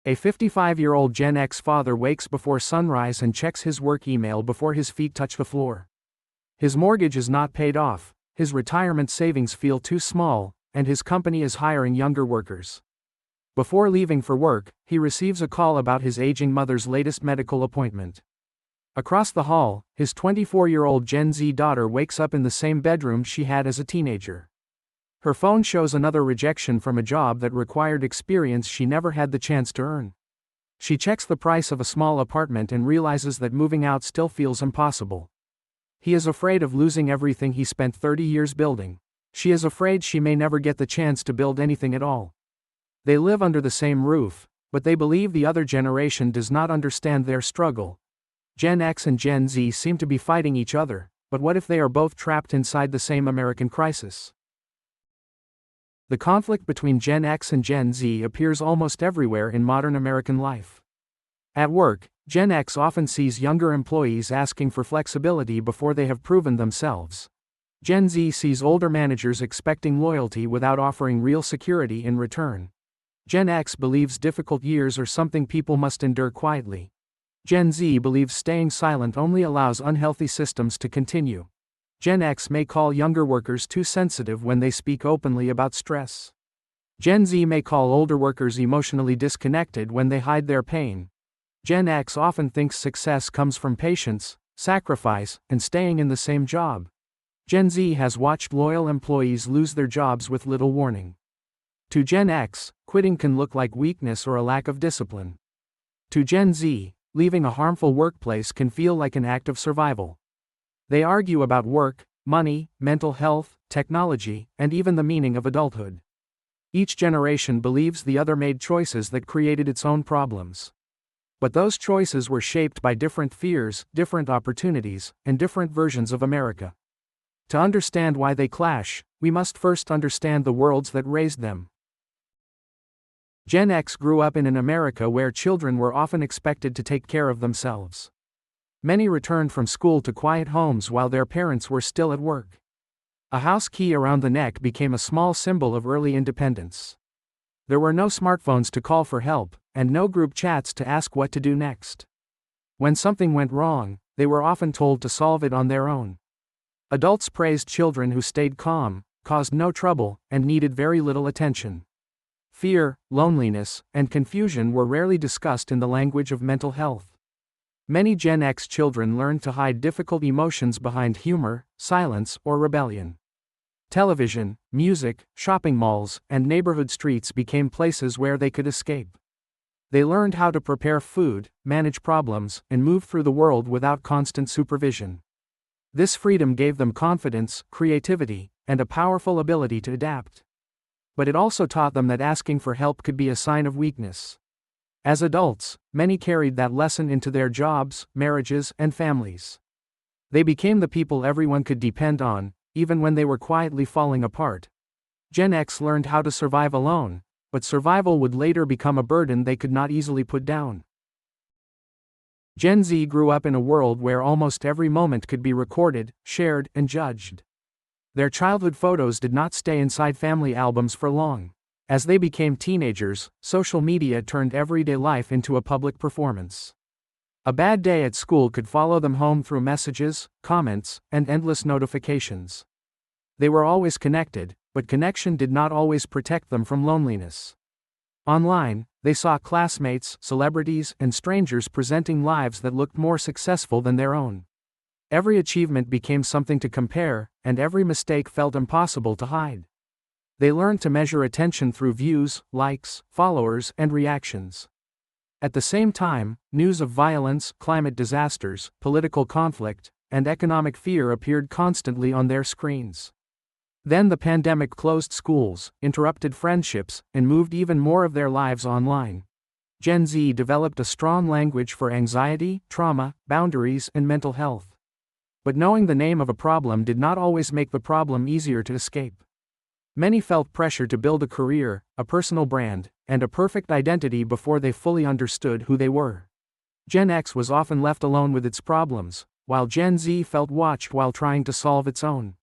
A 55-year-old Gen X father wakes before sunrise and checks his work email before his feet touch the floor. His mortgage is not paid off, his retirement savings feel too small, and his company is hiring younger workers. Before leaving for work, he receives a call about his aging mother's latest medical appointment. Across the hall, his 24-year-old Gen Z daughter wakes up in the same bedroom she had as a teenager. Her phone shows another rejection from a job that required experience she never had the chance to earn. She checks the price of a small apartment and realizes that moving out still feels impossible. He is afraid of losing everything he spent 30 years building. She is afraid she may never get the chance to build anything at all. They live under the same roof, but they believe the other generation does not understand their struggle. Gen X and Gen Z seem to be fighting each other, but what if they are both trapped inside the same American crisis? The conflict between Gen X and Gen Z appears almost everywhere in modern American life. At work, Gen X often sees younger employees asking for flexibility before they have proven themselves. Gen Z sees older managers expecting loyalty without offering real security in return. Gen X believes difficult years are something people must endure quietly. Gen Z believes staying silent only allows unhealthy systems to continue. Gen X may call younger workers too sensitive when they speak openly about stress. Gen Z may call older workers emotionally disconnected when they hide their pain. Gen X often thinks success comes from patience, sacrifice, and staying in the same job. Gen Z has watched loyal employees lose their jobs with little warning. To Gen X, quitting can look like weakness or a lack of discipline. To Gen Z, leaving a harmful workplace can feel like an act of survival. They argue about work, money, mental health, technology, and even the meaning of adulthood. Each generation believes the other made choices that created its own problems. But those choices were shaped by different fears, different opportunities, and different versions of America. To understand why they clash, we must first understand the worlds that raised them. Gen X grew up in an America where children were often expected to take care of themselves. Many returned from school to quiet homes while their parents were still at work. A house key around the neck became a small symbol of early independence. There were no smartphones to call for help, and no group chats to ask what to do next. When something went wrong, they were often told to solve it on their own. Adults praised children who stayed calm, caused no trouble, and needed very little attention. Fear, loneliness, and confusion were rarely discussed in the language of mental health. Many Gen X children learned to hide difficult emotions behind humor, silence, or rebellion. Television, music, shopping malls, and neighborhood streets became places where they could escape. They learned how to prepare food, manage problems, and move through the world without constant supervision. This freedom gave them confidence, creativity, and a powerful ability to adapt. But it also taught them that asking for help could be a sign of weakness. As adults, many carried that lesson into their jobs, marriages, and families. They became the people everyone could depend on, even when they were quietly falling apart. Gen X learned how to survive alone, but survival would later become a burden they could not easily put down. Gen Z grew up in a world where almost every moment could be recorded, shared, and judged. Their childhood photos did not stay inside family albums for long. As they became teenagers, social media turned everyday life into a public performance. A bad day at school could follow them home through messages, comments, and endless notifications. They were always connected, but connection did not always protect them from loneliness. Online, they saw classmates, celebrities, and strangers presenting lives that looked more successful than their own. Every achievement became something to compare, and every mistake felt impossible to hide. They learned to measure attention through views, likes, followers, and reactions. At the same time, news of violence, climate disasters, political conflict, and economic fear appeared constantly on their screens. Then the pandemic closed schools, interrupted friendships, and moved even more of their lives online. Gen Z developed a strong language for anxiety, trauma, boundaries, and mental health. But knowing the name of a problem did not always make the problem easier to escape. Many felt pressure to build a career, a personal brand, and a perfect identity before they fully understood who they were. Gen X was often left alone with its problems, while Gen Z felt watched while trying to solve its own.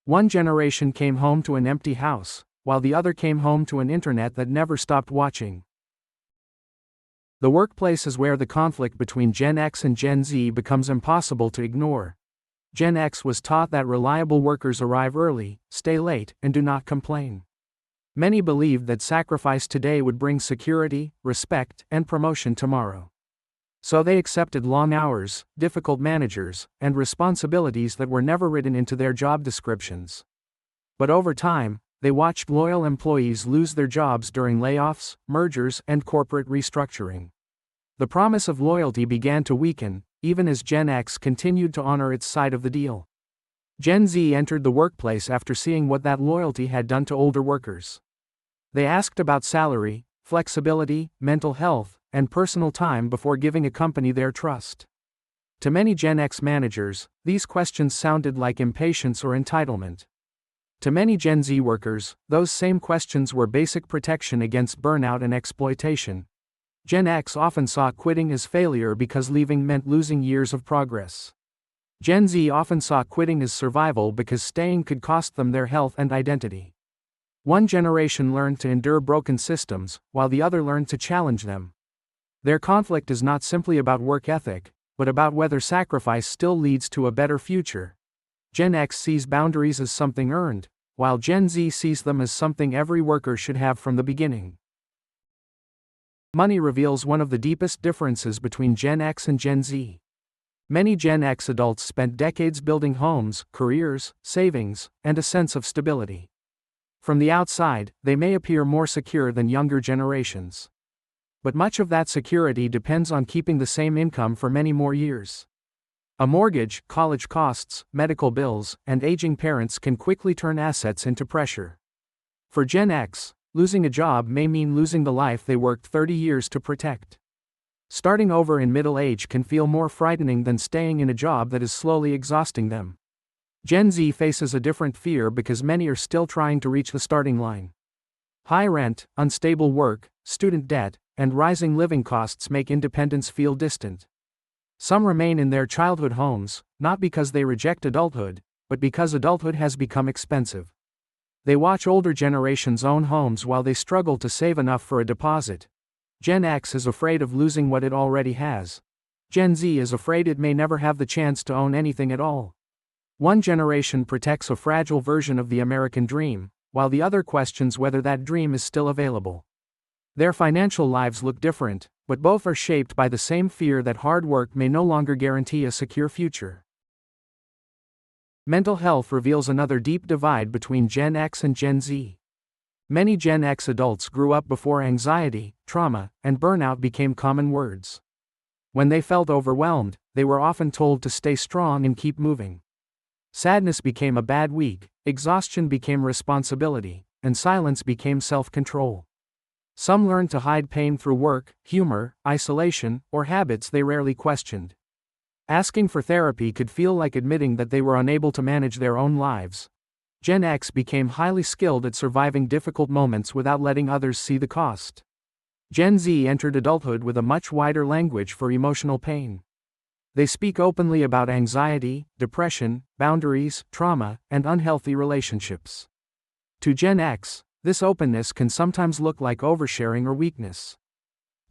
One generation came home to an empty house, while the other came home to an internet that never stopped watching. The workplace is where the conflict between Gen X and Gen Z becomes impossible to ignore. Gen X was taught that reliable workers arrive early, stay late, and do not complain. Many believed that sacrifice today would bring security, respect, and promotion tomorrow. So they accepted long hours, difficult managers, and responsibilities that were never written into their job descriptions. But over time, they watched loyal employees lose their jobs during layoffs, mergers, and corporate restructuring. The promise of loyalty began to weaken, even as Gen X continued to honor its side of the deal. Gen Z entered the workplace after seeing what that loyalty had done to older workers. They asked about salary, flexibility, mental health, and personal time before giving a company their trust. To many Gen X managers, these questions sounded like impatience or entitlement. To many Gen Z workers, those same questions were basic protection against burnout and exploitation. Gen X often saw quitting as failure because leaving meant losing years of progress. Gen Z often saw quitting as survival because staying could cost them their health and identity. One generation learned to endure broken systems, while the other learned to challenge them. Their conflict is not simply about work ethic, but about whether sacrifice still leads to a better future. Gen X sees boundaries as something earned, while Gen Z sees them as something every worker should have from the beginning. Money reveals one of the deepest differences between Gen X and Gen Z. Many Gen X adults spent decades building homes, careers, savings, and a sense of stability. From the outside, they may appear more secure than younger generations. But much of that security depends on keeping the same income for many more years. A mortgage, college costs, medical bills, and aging parents can quickly turn assets into pressure. For Gen X, losing a job may mean losing the life they worked 30 years to protect. Starting over in middle age can feel more frightening than staying in a job that is slowly exhausting them. Gen Z faces a different fear because many are still trying to reach the starting line. High rent, unstable work, student debt, and rising living costs make independence feel distant. Some remain in their childhood homes, not because they reject adulthood, but because adulthood has become expensive. They watch older generations own homes while they struggle to save enough for a deposit. Gen X is afraid of losing what it already has. Gen Z is afraid it may never have the chance to own anything at all. One generation protects a fragile version of the American dream, while the other questions whether that dream is still available. Their financial lives look different, but both are shaped by the same fear that hard work may no longer guarantee a secure future. Mental health reveals another deep divide between Gen X and Gen Z. Many Gen X adults grew up before anxiety, trauma, and burnout became common words. When they felt overwhelmed, they were often told to stay strong and keep moving. Sadness became a bad week, exhaustion became responsibility, and silence became self-control. Some learned to hide pain through work, humor, isolation, or habits they rarely questioned. Asking for therapy could feel like admitting that they were unable to manage their own lives. Gen X became highly skilled at surviving difficult moments without letting others see the cost. Gen Z entered adulthood with a much wider language for emotional pain. They speak openly about anxiety, depression, boundaries, trauma, and unhealthy relationships. To Gen X, this openness can sometimes look like oversharing or weakness.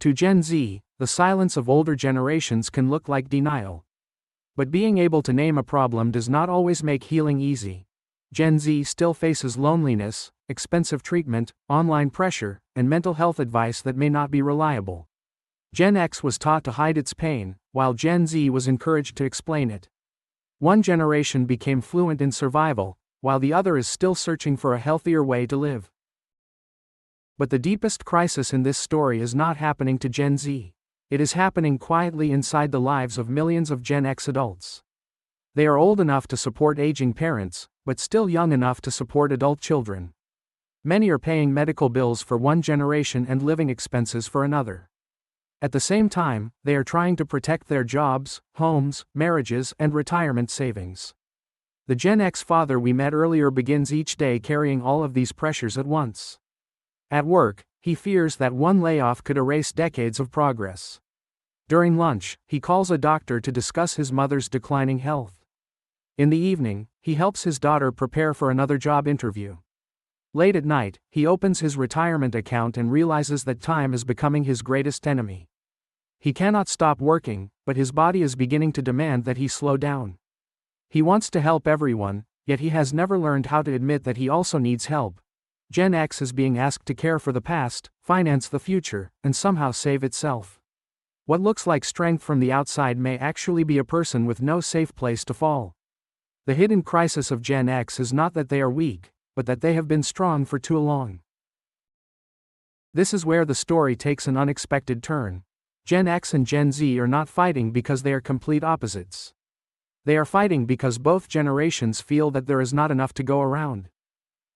To Gen Z, the silence of older generations can look like denial. But being able to name a problem does not always make healing easy. Gen Z still faces loneliness, expensive treatment, online pressure, and mental health advice that may not be reliable. Gen X was taught to hide its pain, while Gen Z was encouraged to explain it. One generation became fluent in survival, while the other is still searching for a healthier way to live. But the deepest crisis in this story is not happening to Gen Z. It is happening quietly inside the lives of millions of Gen X adults. They are old enough to support aging parents, but still young enough to support adult children. Many are paying medical bills for one generation and living expenses for another. At the same time, they are trying to protect their jobs, homes, marriages, and retirement savings. The Gen X father we met earlier begins each day carrying all of these pressures at once. At work, he fears that one layoff could erase decades of progress. During lunch, he calls a doctor to discuss his mother's declining health. In the evening, he helps his daughter prepare for another job interview. Late at night, he opens his retirement account and realizes that time is becoming his greatest enemy. He cannot stop working, but his body is beginning to demand that he slow down. He wants to help everyone, yet he has never learned how to admit that he also needs help. Gen X is being asked to care for the past, finance the future, and somehow save itself. What looks like strength from the outside may actually be a person with no safe place to fall. The hidden crisis of Gen X is not that they are weak, but that they have been strong for too long. This is where the story takes an unexpected turn. Gen X and Gen Z are not fighting because they are complete opposites. They are fighting because both generations feel that there is not enough to go around.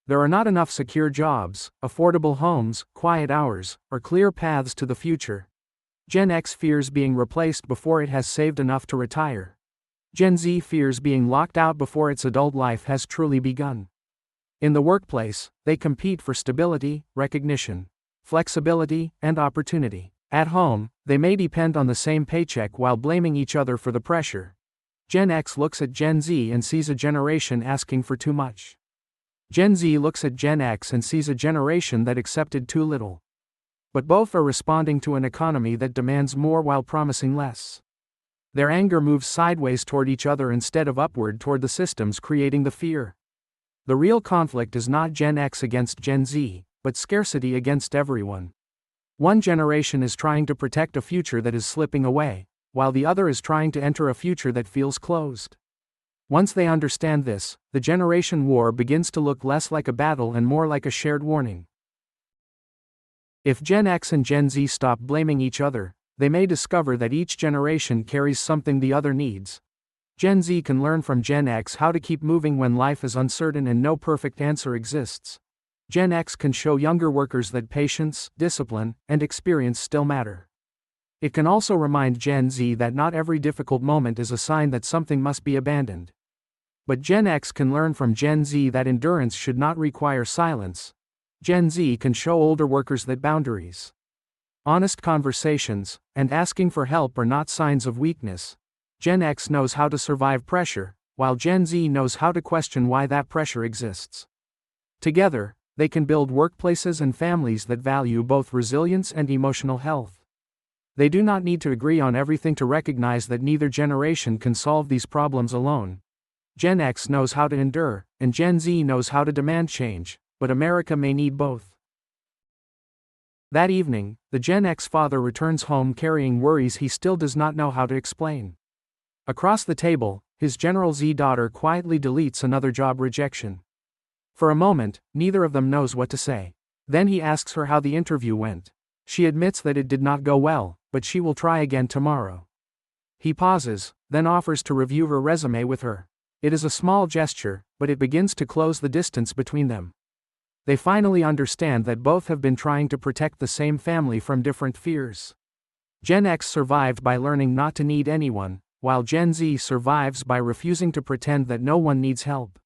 There are not enough secure jobs, affordable homes, quiet hours, or clear paths to the future. Gen X fears being replaced before it has saved enough to retire. Gen Z fears being locked out before its adult life has truly begun. In the workplace, they compete for stability, recognition, flexibility, and opportunity. At home, they may depend on the same paycheck while blaming each other for the pressure. Gen X looks at Gen Z and sees a generation asking for too much. Gen Z looks at Gen X and sees a generation that accepted too little. But both are responding to an economy that demands more while promising less. Their anger moves sideways toward each other instead of upward toward the systems creating the fear. The real conflict is not Gen X against Gen Z, but scarcity against everyone. One generation is trying to protect a future that is slipping away, while the other is trying to enter a future that feels closed. Once they understand this, the generation war begins to look less like a battle and more like a shared warning. If Gen X and Gen Z stop blaming each other, they may discover that each generation carries something the other needs. Gen Z can learn from Gen X how to keep moving when life is uncertain and no perfect answer exists. Gen X can show younger workers that patience, discipline, and experience still matter. It can also remind Gen Z that not every difficult moment is a sign that something must be abandoned. But Gen X can learn from Gen Z that endurance should not require silence. Gen Z can show older workers that boundaries, honest conversations, and asking for help are not signs of weakness. Gen X knows how to survive pressure, while Gen Z knows how to question why that pressure exists. Together, they can build workplaces and families that value both resilience and emotional health. They do not need to agree on everything to recognize that neither generation can solve these problems alone. Gen X knows how to endure, and Gen Z knows how to demand change, but America may need both. That evening, the Gen X father returns home carrying worries he still does not know how to explain. Across the table, his General Z daughter quietly deletes another job rejection. For a moment, neither of them knows what to say. Then he asks her how the interview went. She admits that it did not go well, but she will try again tomorrow. He pauses, then offers to review her resume with her. It is a small gesture, but it begins to close the distance between them. They finally understand that both have been trying to protect the same family from different fears. Gen X survived by learning not to need anyone, while Gen Z survives by refusing to pretend that no one needs help.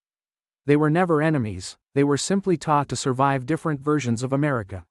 They were never enemies, they were simply taught to survive different versions of America.